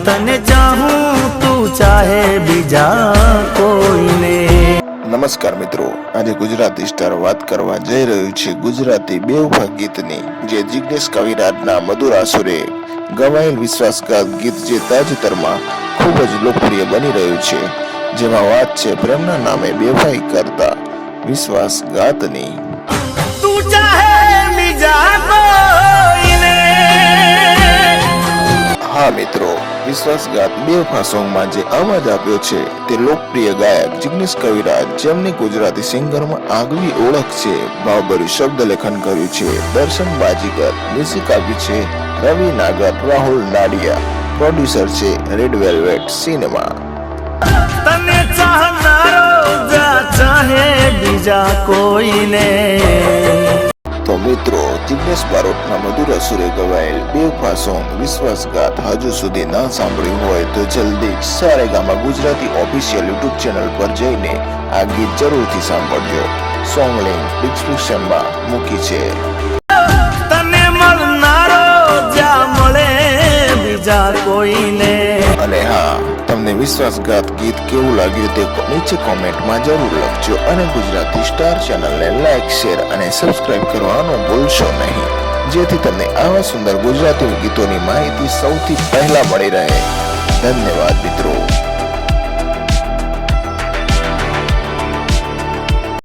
तने चाहूं तू चाहे बीजा कोईने। નમસ્કાર મિત્રો, આજે ગુજરાતી સ્ટાર વાત કરવા જઈ રહ્યું છે ગુજરાતી બેવફા ગીતની, જે જિગ્નેશ કવિરાજના મધુર આસુરે ગવાયેલ વિશ્વાસઘાત ગીત, જે તાજેતરમાં ખૂબ જ લોકપ્રિય બની રહ્યું છે, જેમાં વાત છે પ્રેમના નામે બેવફાઈ કરતા વિશ્વાસઘાતની। તું ચાહે બીજા કોઈને। હા મિત્રો, વિશ્વાસઘાત બેવફા સોંગમાં જે અવાજ આપ્યો છે તે લોકપ્રિય ગાયક જિગ્નેશ કવિરાજ, જેમની ગુજરાતી સિંગરમાં આગવી ઓળખ છે, ભાવભર્યું શબ્દ લેખન કર્યું છે દર્શન બાજીગર, મ્યુઝિક આપ્યું છે રવિ નાગર, રાહુલ નાડિયા, પ્રોડ્યુસર છે રેડ વેલ્વેટ સિનેમા। તને ચાહનારો ચાહે બીજા કોઈને। તો મિત્રો, જિગ્નેશ બારોટના મધુર અસુરે ગવાયેલ બેવફા સોંગ વિશ્વાસઘાત હજુ સુધી ના સાંભળ્યું હોય તો જલ્દી Saregama Gujarati official YouTube channel પર જઈને આ ગીત જરૂરથી સાંભળજો। સોંગ લિંક ડિસ્ક્રિપ્શનમાં મૂકી છે। તને મળનારો જ્યાં મળે બીજા કોઈને। અને હા, તમને વિશ્વાસઘાત ગીત કેવું લાગ્યું તે નીચે કોમેન્ટમાં જરૂર લખજો, અને ગુજરાતી સ્ટાર ચેનલને લાઈક, શેર અને સબસ્ક્રાઇબ કરવાનું ભૂલશો નહીં, જેથી તમને આવા સુંદર ગુજરાતી ગીતોની માહિતી સૌથી પહેલા મળી રહે। ધન્યવાદ મિત્રો।